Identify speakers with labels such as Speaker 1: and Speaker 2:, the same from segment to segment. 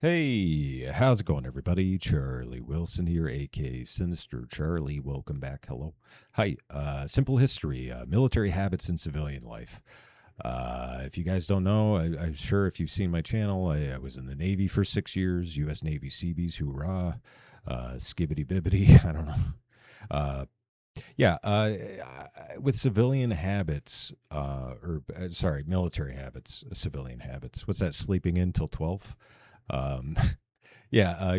Speaker 1: Hey, how's it going, everybody? Charlie Wilson here, aka Sinister Charlie. Welcome back. Hello. Hi. Simple history, military habits in civilian life. If you guys don't know, I'm sure if you've seen my channel, I was in the Navy for 6 years, U.S. Navy Seabees, hoorah, skibbity bibbity, I don't know. Uh, yeah, with civilian habits, sorry, military habits, civilian habits. What's that? Sleeping in till 12? Um, yeah,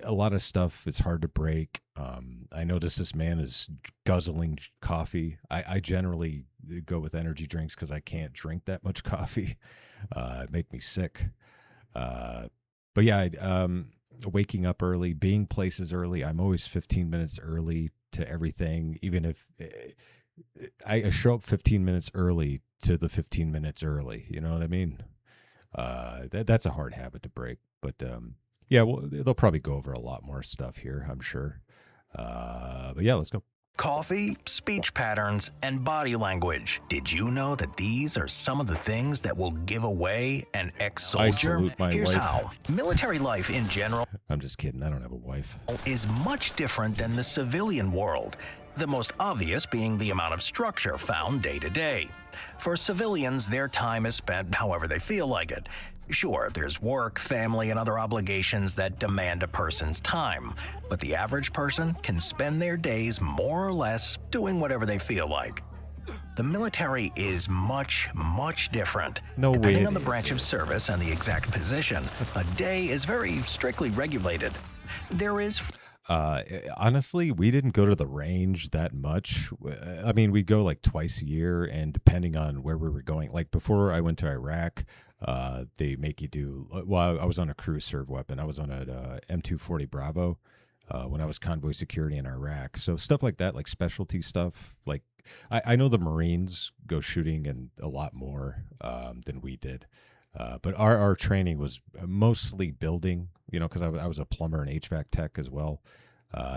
Speaker 1: a lot of stuff is hard to break. I notice this man is guzzling coffee. I generally go with energy drinks because I can't drink that much coffee. It make me sick. Uh, but yeah, waking up early, being places early. I'm always 15 minutes early to everything, even if I show up 15 minutes early to the 15 minutes early. You know what I mean? That's a hard habit to break, but yeah, well, they'll probably go over a lot more stuff here, I'm sure. But yeah, let's go.
Speaker 2: Coffee, speech patterns, and body language. Did you know that these are some of the things that will give away an
Speaker 1: I
Speaker 2: ex-soldier?
Speaker 1: salute my
Speaker 2: Here's
Speaker 1: wife.
Speaker 2: how. Military life in general
Speaker 1: I'm just kidding. I don't have a wife.
Speaker 2: is much different than the civilian world. The most obvious being the amount of structure found day to day. For civilians, their time is spent however they feel like it. Sure, there's work, family, and other obligations that demand a person's time, but the average person can spend their days more or less doing whatever they feel like. The military is much different.
Speaker 1: No way
Speaker 2: Depending
Speaker 1: it
Speaker 2: on the
Speaker 1: is.
Speaker 2: branch of service and the exact position, a day is very strictly regulated. There is
Speaker 1: Honestly, we didn't go to the range that much. I mean, we'd go like twice a year, and depending on where we were going, like before I went to Iraq, they make you do. Well, I was on a cruise serve weapon. I was on a M240 Bravo when I was convoy security in Iraq. So stuff like that, like specialty stuff. Like I know the Marines go shooting and a lot more than we did. But our training was mostly building, because I was a plumber and HVAC tech as well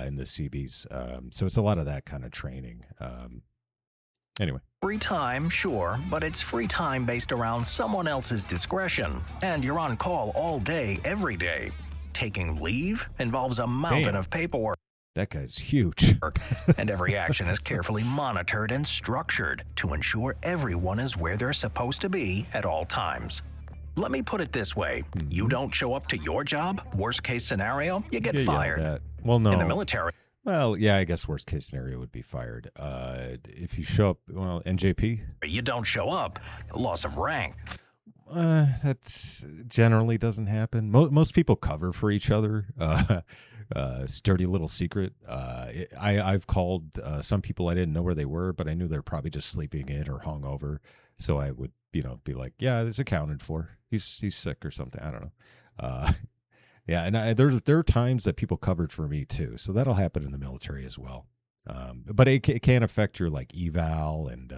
Speaker 1: in the Seabees. So it's a lot of that kind of training. Anyway,
Speaker 2: free time, sure, but it's free time based around someone else's discretion, and you're on call all day, every day. Taking leave involves a mountain
Speaker 1: Damn.
Speaker 2: of paperwork,
Speaker 1: that guy's huge.
Speaker 2: and every action is carefully monitored and structured to ensure everyone is where they're supposed to be at all times. Let me put it this way. You don't show up to your job, worst case scenario, you get
Speaker 1: Yeah,
Speaker 2: fired.
Speaker 1: that. Well, no.
Speaker 2: In the military,
Speaker 1: Well, yeah, I guess worst case scenario would be fired. If you show up, well, NJP,
Speaker 2: you don't show up, loss of rank.
Speaker 1: that's generally doesn't happen. Most people cover for each other. Sturdy little secret. I've called some people I didn't know where they were, but I knew they're probably just sleeping in or hungover. So I would, be like, yeah, it's accounted for. He's sick or something. I don't know. Yeah, and there are times that people covered for me too. So that'll happen in the military as well. But it can affect your like eval and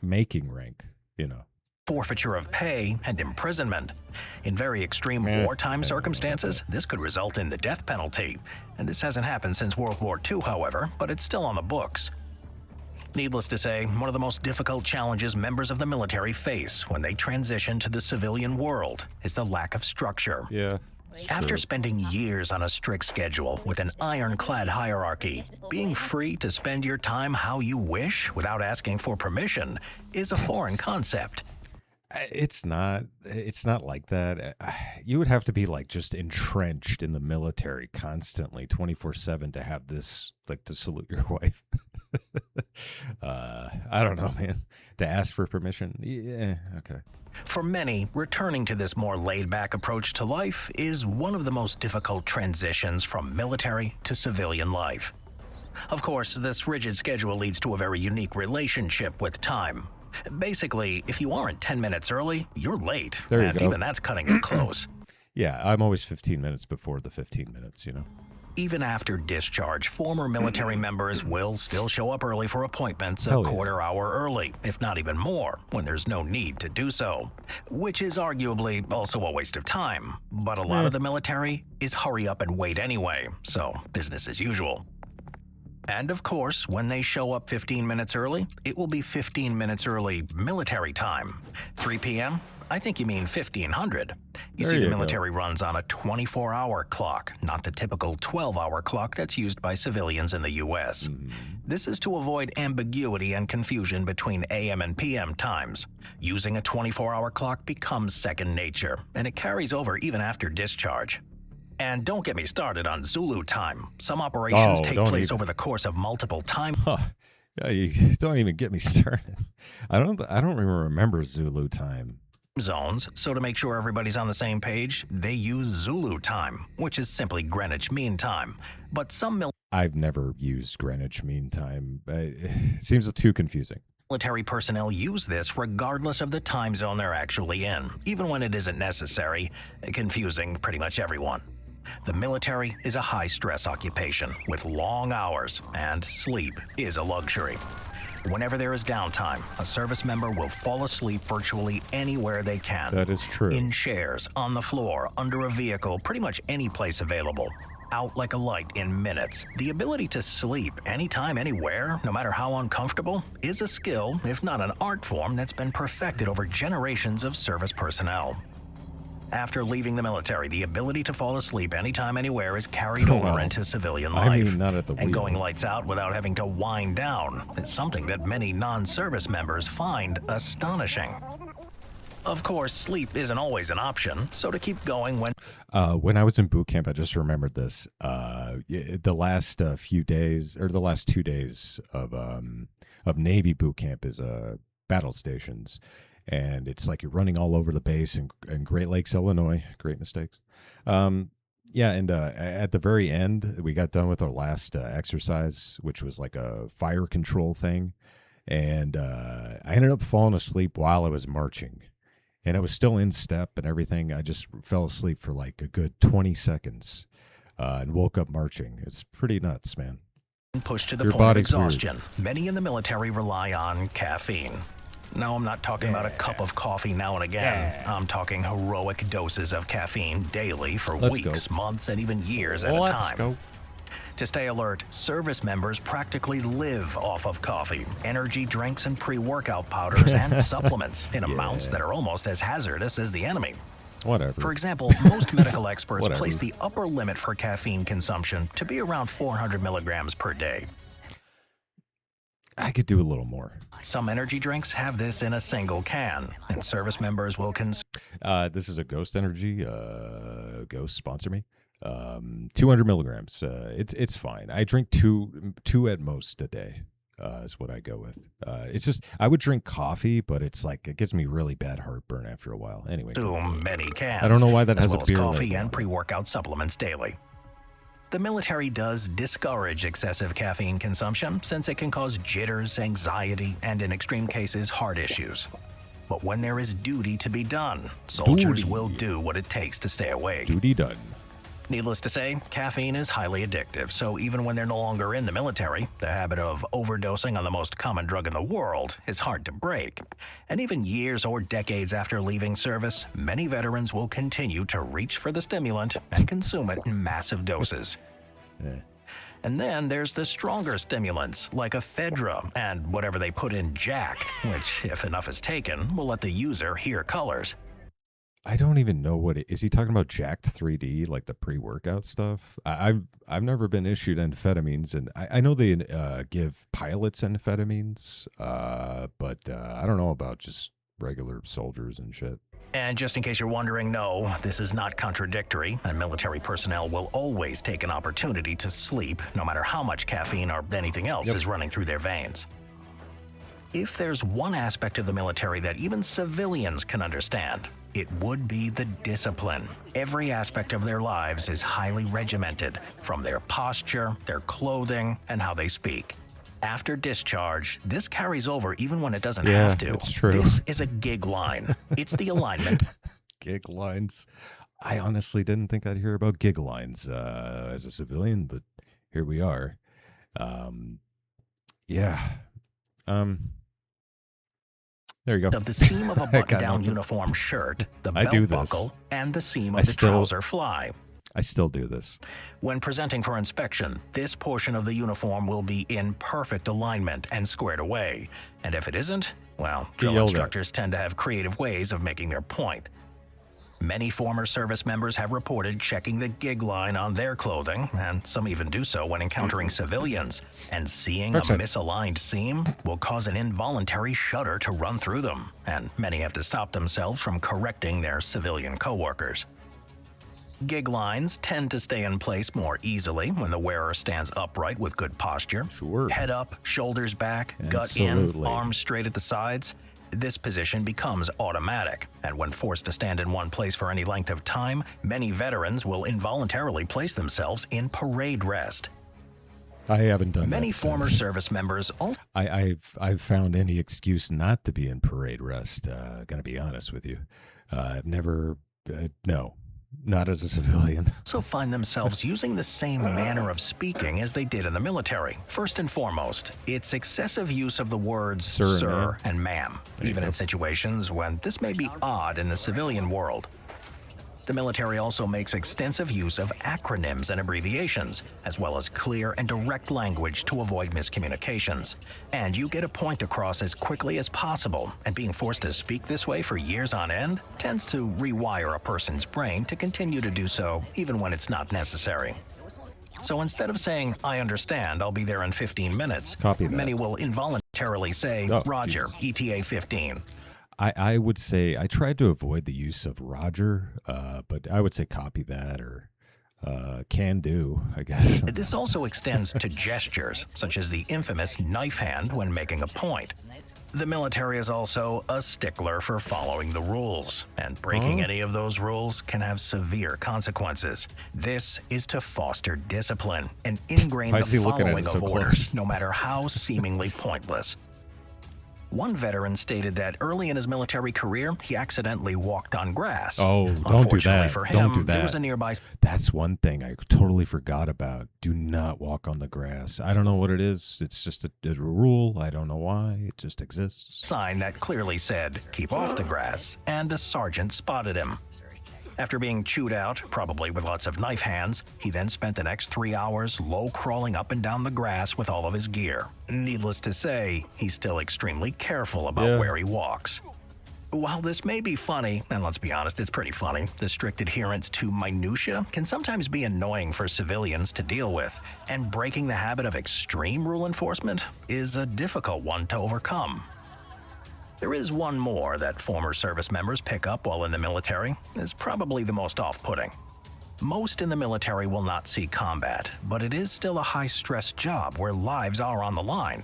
Speaker 1: making rank.
Speaker 2: Forfeiture of pay, and imprisonment. In very extreme wartime circumstances, this could result in the death penalty. And this hasn't happened since World War II, however, but it's still on the books. Needless to say, one of the most difficult challenges members of the military face when they transition to the civilian world is the lack of structure.
Speaker 1: Yeah.
Speaker 2: After spending years on a strict schedule with an ironclad hierarchy, being free to spend your time how you wish without asking for permission is a foreign concept.
Speaker 1: It's not like that. You would have to be like just entrenched in the military constantly 24/7 to have this, like, to salute your wife. I don't know, man. To ask for permission. Yeah. Okay.
Speaker 2: For many, returning to this more laid-back approach to life is one of the most difficult transitions from military to civilian life. Of course, this rigid schedule leads to a very unique relationship with time. Basically, if you aren't 10 minutes early, you're late.
Speaker 1: There you
Speaker 2: and
Speaker 1: go.
Speaker 2: even that's cutting it close.
Speaker 1: Yeah, I'm always 15 minutes before the 15 minutes,
Speaker 2: Even after discharge, former military members will still show up early for appointments a
Speaker 1: Hell yeah.
Speaker 2: quarter hour early, if not even more, when there's no need to do so. Which is arguably also a waste of time. But a lot of the military is hurry up and wait anyway, so business as usual. And of course, when they show up 15 minutes early, it will be 15 minutes early military time. 3 p.m., I think you mean 1500. You
Speaker 1: There
Speaker 2: see, the
Speaker 1: you go.
Speaker 2: military runs on a 24-hour clock, not the typical 12-hour clock that's used by civilians in the U.S. This is to avoid ambiguity and confusion between AM and PM times. Using a 24-hour clock becomes second nature, and it carries over even after discharge. And don't get me started on Zulu time. Some operations
Speaker 1: Oh,
Speaker 2: take
Speaker 1: don't
Speaker 2: place
Speaker 1: even.
Speaker 2: over the course of multiple time
Speaker 1: Huh. Yeah, you don't even get me started. I don't even remember Zulu time.
Speaker 2: zones, so to make sure everybody's on the same page, they use Zulu time, which is simply Greenwich Mean Time. But some
Speaker 1: I've never used Greenwich Mean Time. It seems too confusing.
Speaker 2: military personnel use this regardless of the time zone they're actually in, even when it isn't necessary, confusing pretty much everyone. The military is a high-stress occupation with long hours, and sleep is a luxury. Whenever there is downtime, a service member will fall asleep virtually anywhere they can.
Speaker 1: That is true.
Speaker 2: In chairs, on the floor, under a vehicle, pretty much any place available. Out like a light in minutes. The ability to sleep anytime, anywhere, no matter how uncomfortable, is a skill, if not an art form, that's been perfected over generations of service personnel. After leaving the military, the ability to fall asleep anytime, anywhere is carried over
Speaker 1: Well,
Speaker 2: into civilian
Speaker 1: I
Speaker 2: life.
Speaker 1: mean, not at the
Speaker 2: And
Speaker 1: wheel.
Speaker 2: going lights out without having to wind down is something that many non-service members find astonishing. Of course, sleep isn't always an option, so to keep going
Speaker 1: When I was in boot camp, I just remembered this. The last few days, or the last 2 days of Navy boot camp is battle stations. And it's like you're running all over the base in Great Lakes, Illinois. Great mistakes. Yeah, and at the very end, we got done with our last exercise, which was like a fire control thing. And I ended up falling asleep while I was marching. And I was still in step and everything. I just fell asleep for like a good 20 seconds and woke up marching. It's pretty nuts, man.
Speaker 2: pushed to the
Speaker 1: Your
Speaker 2: point of
Speaker 1: body's weird.
Speaker 2: exhaustion. Many in the military rely on caffeine. No, I'm not talking about a cup of coffee now and again. I'm talking heroic doses of caffeine daily for
Speaker 1: Let's
Speaker 2: weeks,
Speaker 1: go.
Speaker 2: months, and even years at a
Speaker 1: Let's
Speaker 2: time.
Speaker 1: go.
Speaker 2: To stay alert, service members practically live off of coffee, energy drinks, and pre-workout powders and supplements in amounts that are almost as hazardous as the enemy.
Speaker 1: Whatever.
Speaker 2: For example, most medical experts
Speaker 1: Whatever.
Speaker 2: place the upper limit for caffeine consumption to be around 400 milligrams per day.
Speaker 1: I could do a little more.
Speaker 2: Some energy drinks have this in a single can, and service members will consume
Speaker 1: This is a Ghost Energy. Ghost sponsor me. 200 milligrams. It's fine. I drink two at most a day. Is what I go with. It's just I would drink coffee, but it's like it gives me really bad heartburn after a while. Anyway,
Speaker 2: many cans.
Speaker 1: I don't know why that
Speaker 2: as
Speaker 1: has
Speaker 2: well
Speaker 1: a
Speaker 2: as
Speaker 1: beer
Speaker 2: coffee
Speaker 1: label
Speaker 2: and
Speaker 1: on it.
Speaker 2: pre-workout supplements daily. The military does discourage excessive caffeine consumption since it can cause jitters, anxiety, and in extreme cases, heart issues. But when there is duty to be done, soldiers
Speaker 1: Duty.
Speaker 2: will do what it takes to stay awake.
Speaker 1: Duty done.
Speaker 2: Needless to say, caffeine is highly addictive, so even when they're no longer in the military, the habit of overdosing on the most common drug in the world is hard to break. And even years or decades after leaving service, many veterans will continue to reach for the stimulant and consume it in massive doses.
Speaker 1: Eh.
Speaker 2: And then there's the stronger stimulants, like ephedra and whatever they put in Jacked, which, if enough is taken, will let the user hear colors.
Speaker 1: I don't even know what is he talking about. Jacked 3D, like the pre-workout stuff. I've never been issued amphetamines, and I know they give pilots amphetamines, but I don't know about just regular soldiers and shit.
Speaker 2: And just in case you're wondering, no, this is not contradictory, and military personnel will always take an opportunity to sleep, no matter how much caffeine or anything else is running through their veins. If there's one aspect of the military that even civilians can understand, it would be the discipline. Every aspect of their lives is highly regimented, from their posture, their clothing, and how they speak. After discharge, this carries over even when it doesn't
Speaker 1: Yeah,
Speaker 2: have to.
Speaker 1: it's true.
Speaker 2: This is a gig line. It's the alignment.
Speaker 1: Gig lines. I honestly didn't think I'd hear about gig lines as a civilian, but here we are. Yeah. There you go.
Speaker 2: Of the seam of a
Speaker 1: I got
Speaker 2: button-down
Speaker 1: nothing.
Speaker 2: uniform shirt, the
Speaker 1: I
Speaker 2: belt
Speaker 1: do this.
Speaker 2: buckle, and the seam
Speaker 1: I
Speaker 2: of the
Speaker 1: still-
Speaker 2: trouser fly.
Speaker 1: I still do this.
Speaker 2: When presenting for inspection, this portion of the uniform will be in perfect alignment and squared away. And if it isn't, well, drill
Speaker 1: yelled at.
Speaker 2: instructors tend to have creative ways of making their point. Many former service members have reported checking the gig line on their clothing, and some even do so when encountering civilians. And seeing a misaligned seam will cause an involuntary shudder to run through them, and many have to stop themselves from correcting their civilian coworkers. Gig lines tend to stay in place more easily when the wearer stands upright with good posture.
Speaker 1: Sure.
Speaker 2: Head up, shoulders back, gut in,
Speaker 1: Absolutely.
Speaker 2: arms straight at the sides. This position becomes automatic, and when forced to stand in one place for any length of time, many veterans will involuntarily place themselves in parade rest.
Speaker 1: I haven't done
Speaker 2: Many
Speaker 1: that
Speaker 2: former
Speaker 1: since.
Speaker 2: service members also
Speaker 1: I've found any excuse not to be in parade rest. Gonna be honest with you, I've never. No, not as a civilian.
Speaker 2: find themselves using the same manner of speaking as they did in the military. First and foremost, it's excessive use of the words
Speaker 1: Sir
Speaker 2: and ma'am, even in situations when this may be odd in the civilian world. The military also makes extensive use of acronyms and abbreviations, as well as clear and direct language to avoid miscommunications. And you get a point across as quickly as possible, and being forced to speak this way for years on end tends to rewire a person's brain to continue to do so even when it's not necessary. So instead of saying, "I understand, I'll be there in 15 minutes,"
Speaker 1: Copy that.
Speaker 2: many will involuntarily say,
Speaker 1: Oh,
Speaker 2: "Roger,
Speaker 1: Jesus.
Speaker 2: ETA 15.
Speaker 1: I would say I tried to avoid the use of Roger, but I would say copy that or can do, I guess.
Speaker 2: This also extends to gestures, such as the infamous knife hand when making a point. The military is also a stickler for following the rules, and breaking any of those rules can have severe consequences. This is to foster discipline and ingrain
Speaker 1: Why
Speaker 2: the
Speaker 1: is he looking at
Speaker 2: following
Speaker 1: it so
Speaker 2: of orders,
Speaker 1: close?
Speaker 2: no matter how seemingly pointless. One veteran stated that early in his military career, he accidentally walked on grass.
Speaker 1: Oh, don't do
Speaker 2: Unfortunately
Speaker 1: that.
Speaker 2: for
Speaker 1: Don't
Speaker 2: him,
Speaker 1: do
Speaker 2: there
Speaker 1: that.
Speaker 2: was a nearby
Speaker 1: That's one thing I totally forgot about. Do not walk on the grass. I don't know what it is. It's just a rule. I don't know why. It just exists.
Speaker 2: sign that clearly said, "Keep off the grass," and a sergeant spotted him. After being chewed out, probably with lots of knife hands, he then spent the next 3 hours low crawling up and down the grass with all of his gear. Needless to say, he's still extremely careful about where he walks. While this may be funny, and let's be honest, it's pretty funny, the strict adherence to minutia can sometimes be annoying for civilians to deal with, and breaking the habit of extreme rule enforcement is a difficult one to overcome. There is one more that former service members pick up while in the military. It's probably the most off-putting. Most in the military will not see combat, but it is still a high-stress job where lives are on the line.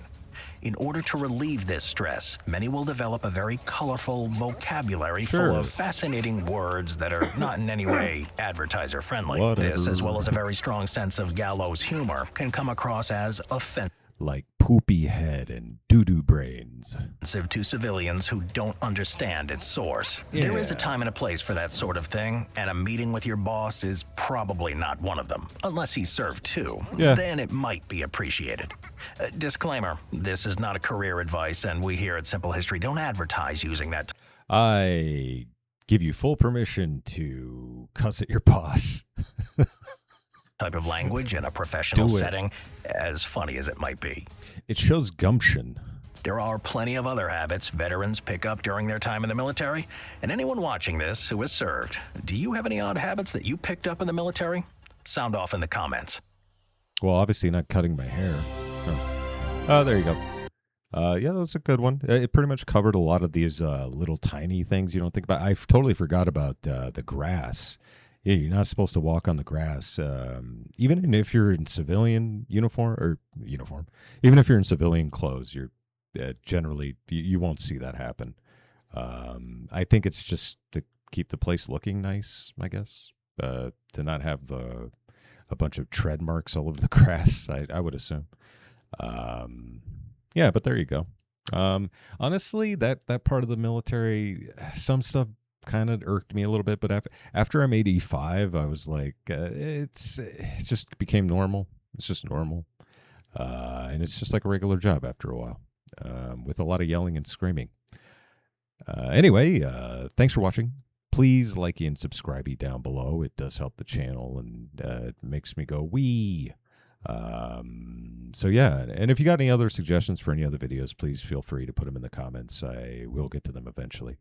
Speaker 2: In order to relieve this stress, many will develop a very colorful vocabulary full of fascinating words that are not in any way advertiser-friendly. This, as well as a very strong sense of gallows humor, can come across as offensive
Speaker 1: Like poopy head and doo-doo brains.
Speaker 2: to civilians who don't understand its source. There is a time and a place for that sort of thing, and a meeting with your boss is probably not one of them, unless he's served too.
Speaker 1: Yeah.
Speaker 2: Then it might be appreciated. Disclaimer, this is not a career advice, and we here at Simple History don't advertise using that
Speaker 1: I give you full permission to cuss at your boss.
Speaker 2: type of language in a professional
Speaker 1: Do it.
Speaker 2: setting, as funny as it might be.
Speaker 1: It shows gumption.
Speaker 2: There are plenty of other habits veterans pick up during their time in the military, and anyone watching this who has served, do you have any odd habits that you picked up in the military? Sound off in the comments.
Speaker 1: Well, obviously not cutting my hair. Oh, there you go. Yeah, that was a good one. It pretty much covered a lot of these little tiny things you don't think about. I totally forgot about the grass. Yeah, you're not supposed to walk on the grass, even if you're in civilian uniform, even if you're in civilian clothes, you're generally, you won't see that happen. I think it's just to keep the place looking nice, I guess, to not have a bunch of tread marks all over the grass, I would assume. Yeah, but there you go. Honestly, that part of the military, some stuff kind of irked me a little bit, but after I'm 85, I was like, it just became normal. It's just normal. And it's just like a regular job after a while, with a lot of yelling and screaming. Anyway, thanks for watching. please like and subscribe down below. It does help the channel, and it makes me go wee. So yeah, and if you got any other suggestions for any other videos, please feel free to put them in the comments. I will get to them eventually.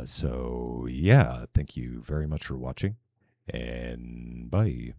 Speaker 1: So yeah, thank you very much for watching, and bye.